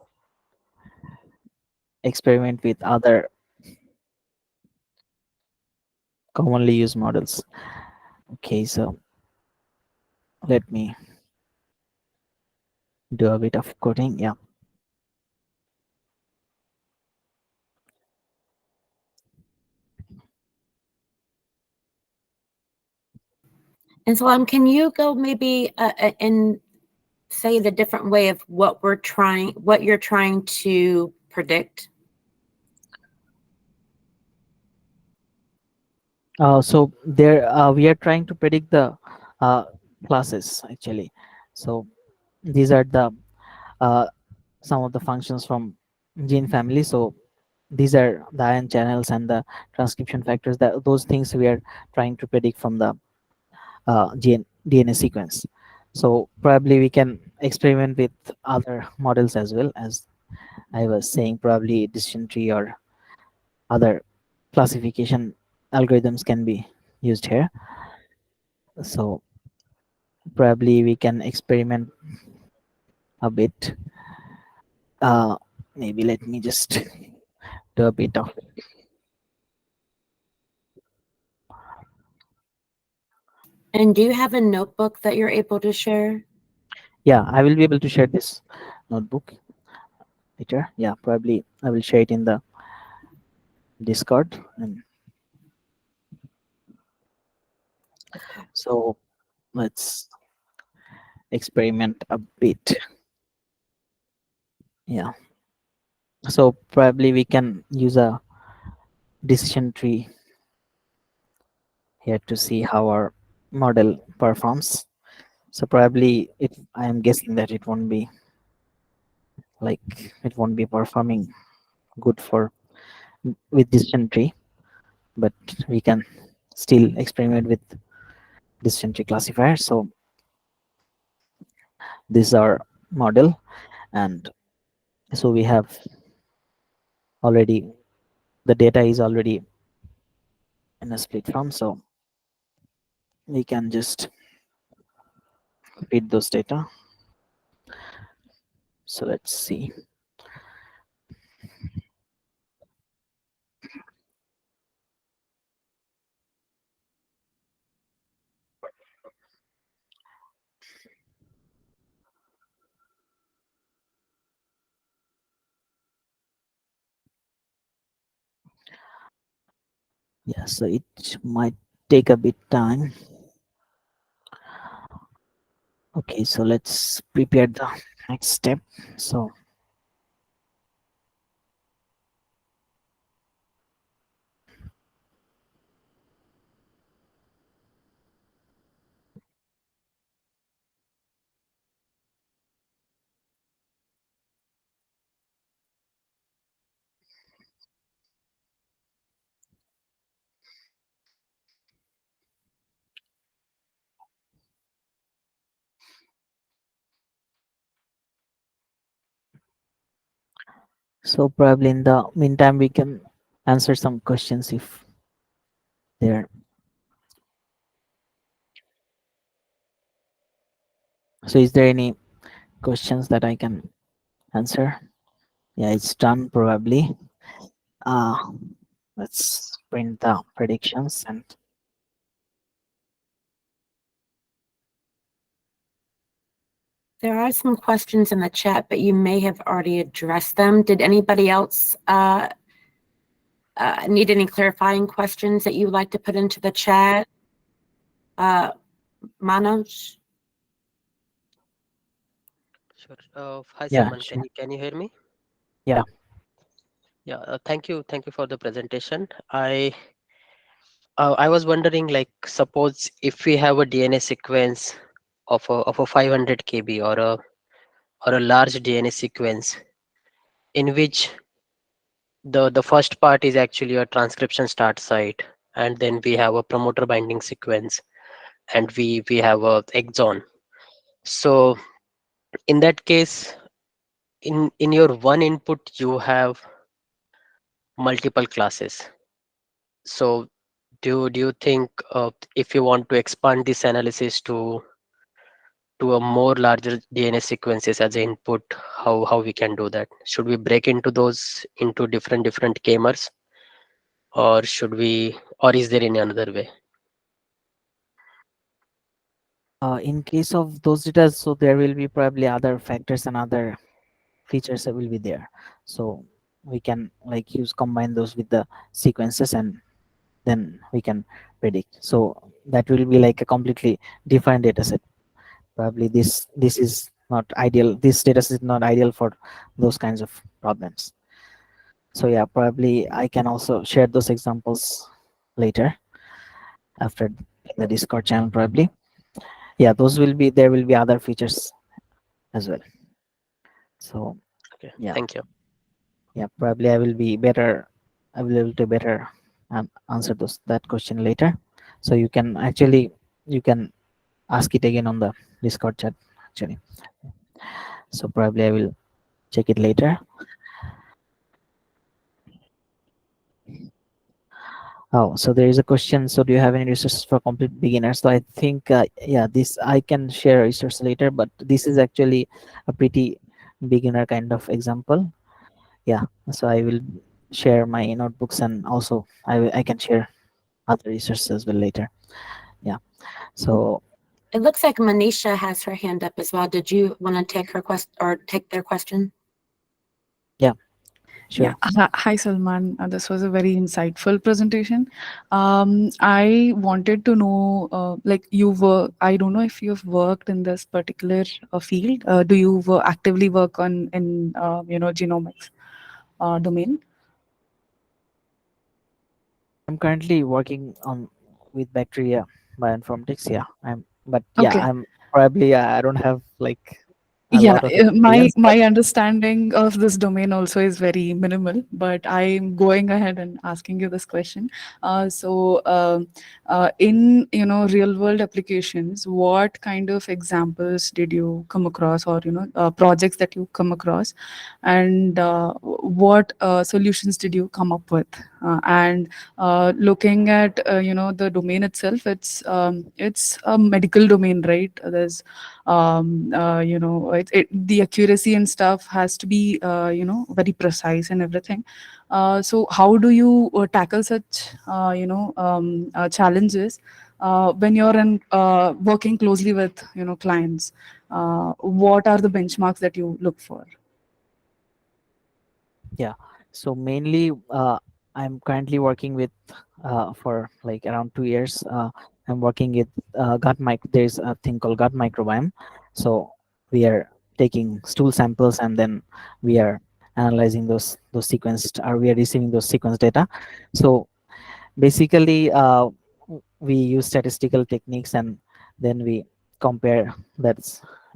experiment with other commonly used models. Okay, so let me do a bit of coding. Yeah. And so, can you go maybe and say the different way of what you're trying to predict? So there, we are trying to predict the uh, classes actually. So these are the uh, some of the functions from gene family. So these are the ion channels and the transcription factors. That those things we are trying to predict from the DNA sequence. So probably we can experiment with other models as well. As I was saying, probably decision tree or other classification algorithms can be used here. So probably we can experiment a bit. uh Maybe let me just do a bit of it. And do you have a notebook that you're able to share? Yeah, I will be able to share this notebook later. Yeah, probably I will share it in the Discord. And so let's experiment a bit. Yeah, so probably we can use a decision tree here to see how our model performs. So probably I am guessing that it won't be performing good for with decision tree, but we can still experiment with decision tree classifier. So this is our model, and so we have already the data is already in a split form, so we can just feed those data. So let's see. Yeah, so it might take a bit time. Okay, so let's prepare the next step. So probably in the meantime we can answer some questions if there. So is there any questions that I can answer? Yeah, it's done probably. Uh, let's print the predictions and There are some questions in the chat, but you may have already addressed them. Did anybody else need any clarifying questions that you would like to put into the chat? Manoj? Sure. Hi, yeah, Salman. sure. Can you hear me? Yeah. Yeah. Thank you. Thank you for the presentation. I was wondering, like, suppose if we have a DNA sequence of a 500 kb or a large DNA sequence in which the first part is actually a transcription start site, and then we have a promoter binding sequence, and we have a exon. So in that case, in your one input you have multiple classes. So do you think if you want to expand this analysis to a more larger DNA sequences as an input, how we can do that? Should we break into those into different k-mers, or should we, or is there any another way? In case of those data, so there will be probably other factors and other features that will be there. So we can like use combine those with the sequences and then we can predict. So that will be like a completely different data set. Probably this is not ideal. This data set is not ideal for those kinds of problems. So yeah, probably I can also share those examples later after the Discord channel probably. Yeah, those will be, there will be other features as well. So Okay, yeah, thank you. yeah, probably I will be better, I will be able to better answer that question later. So you can actually, you can ask it again on the Discord chat actually. So probably I will check it later. Oh, so there is a question. So do you have any resources for complete beginners? So I think, yeah, this I can share resource later, but this is actually a pretty beginner kind of example. Yeah, so I will share my notebooks and also I can share other resources as well later. Yeah, so It looks like Manisha has her hand up as well. Did you want to take her question or take their question? yeah, sure. Yeah. Hi, Salman. This was a very insightful presentation. I wanted to know, like you were, I don't know if you've worked in this particular field. Do you actively work on in genomics domain? I'm currently working on with bacteria bioinformatics. Yeah, but yeah, Okay. I'm probably I don't have like a Yeah, lot of my experience, but my understanding of this domain also is very minimal, but I'm going ahead and asking you this question. In real world applications, what kind of examples did you come across, or projects that you come across, and what solutions did you come up with? And looking at the domain itself, it's a medical domain, right? There's the accuracy and stuff has to be very precise and everything. So how do you tackle such challenges when you're working closely with clients? What are the benchmarks that you look for? yeah, so mainly I'm currently working with for like around 2 years. I'm working with gut mic. There's a thing called gut microbiome. So we are taking stool samples and then we are analyzing those sequenced, or we are receiving those sequence data. So basically we use statistical techniques and then we compare that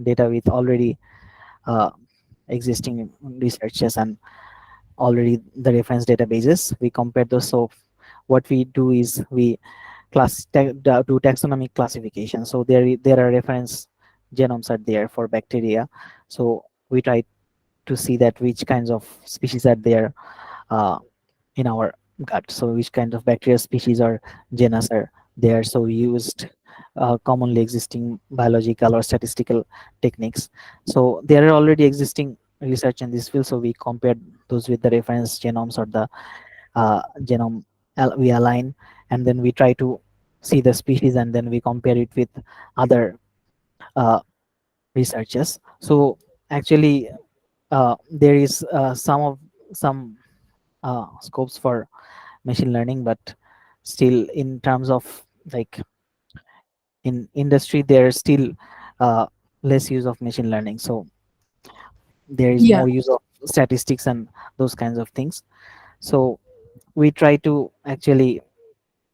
data with already uh, existing researches and already the reference databases. We compare those. So what we do is we do taxonomic classification. So there are reference genomes are there for bacteria. So we try to see that which kinds of species are there uh, in our gut. So which kind of bacteria species or genus are there. So we used commonly existing biological or statistical techniques. So there are already existing research in this field, so we compared those with the reference genomes or the genome. We align, and then we try to see the species, and then we compare it with other uh, researchers. So actually there is some scopes for machine learning, but still in terms of like in industry there's still uh, less use of machine learning, so there is Yeah. more use of statistics and those kinds of things. So we try to actually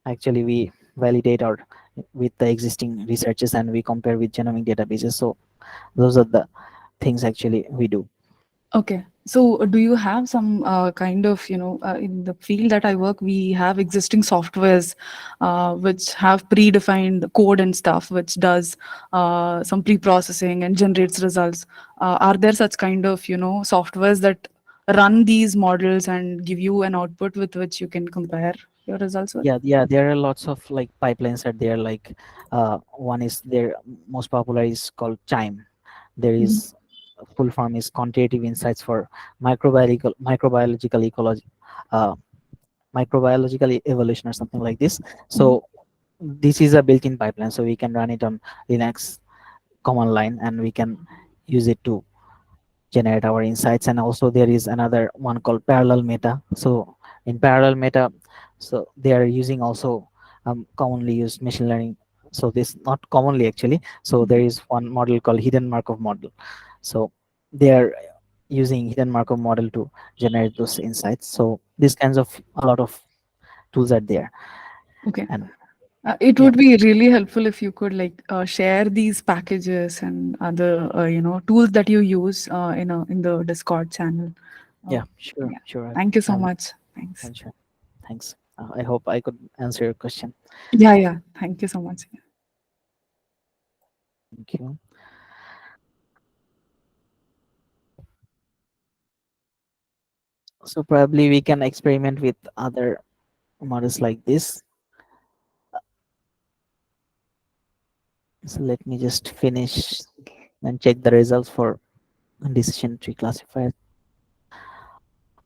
we validate our with the existing researches, and we compare with genomic databases. So those are the things actually we do. Okay. So, do you have some kind of, in the field that I work, we have existing softwares which have predefined code and stuff, which does some pre-processing and generates results. Are there such kind of, softwares that run these models and give you an output with which you can compare your results with? Yeah, there are lots of like pipelines are there, like one is there, most popular is called Chime. There Mhm. is full form is quantitative insights for microbiological ecology, uh, microbiological evolution or something like this. So this is a built-in pipeline, so we can run it on Linux command line, and we can use it to generate our insights. And also there is another one called parallel meta. So in parallel meta, so they are using also commonly used machine learning. So this not commonly actually, so there is one model called hidden Markov model. So they are using hidden Markov model to generate those insights. So these kinds of a lot of tools are there. Okay. And It yeah, would be really helpful if you could share these packages and other tools that you use in the Discord channel. yeah, Uh, sure, yeah. sure, Thank you I so will. much. Thanks. Sure, thanks. I hope I could answer your question. Yeah, yeah. Thank you so much. Thank you. So probably we can experiment with other models like this. So let me just finish and check the results for decision tree classifier.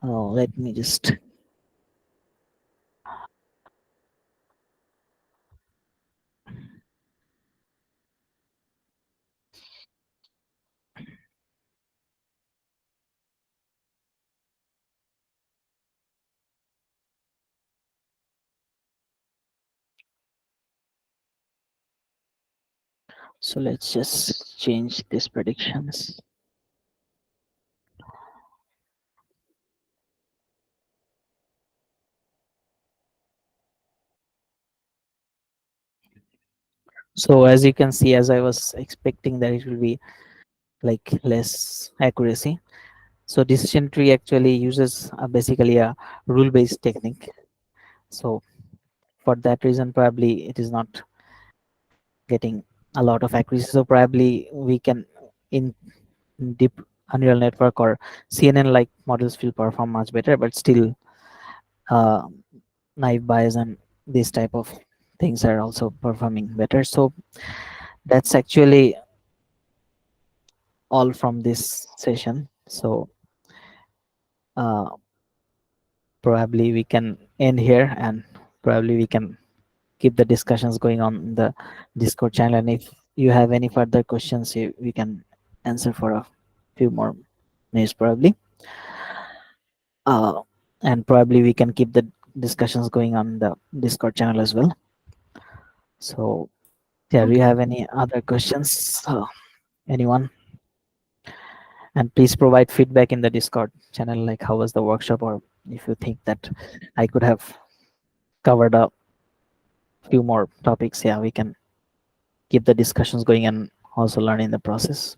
Oh, let me just. So let's just change these predictions. So as you can see, as I was expecting that it will be like less accuracy. So decision tree actually uses basically a rule-based technique. So for that reason, probably it is not getting a lot of accuracy. So probably we can in deep neural network or CNN like models will perform much better, but still uh, naive bias and this type of things are also performing better. So that's actually all from this session. So uh, probably we can end here, and probably we can keep the discussions going on in the Discord channel. And if you have any further questions, we can answer for a few more minutes probably. Uh, and probably we can keep the discussions going on the Discord channel as well. So yeah, do you Okay. have any other questions? Anyone? And please provide feedback in the Discord channel, like how was the workshop, or if you think that I could have covered a few more topics. Yeah, we can keep the discussions going and also learn in the process.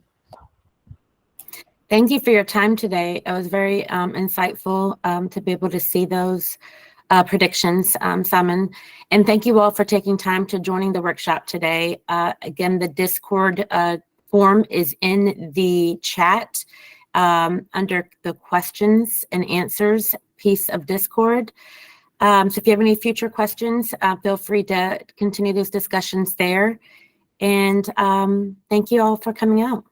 Thank you for your time today. It was very insightful to be able to see those predictions, Simon. And thank you all for taking time to joining the workshop today. Again, the Discord form is in the chat under the questions and answers piece of Discord. So if you have any future questions, feel free to continue these discussions there. And thank you all for coming out.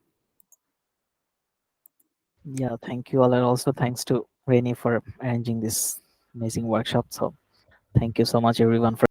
Yeah, thank you all, and also thanks to Rainy for arranging this amazing workshop. So thank you so much everyone for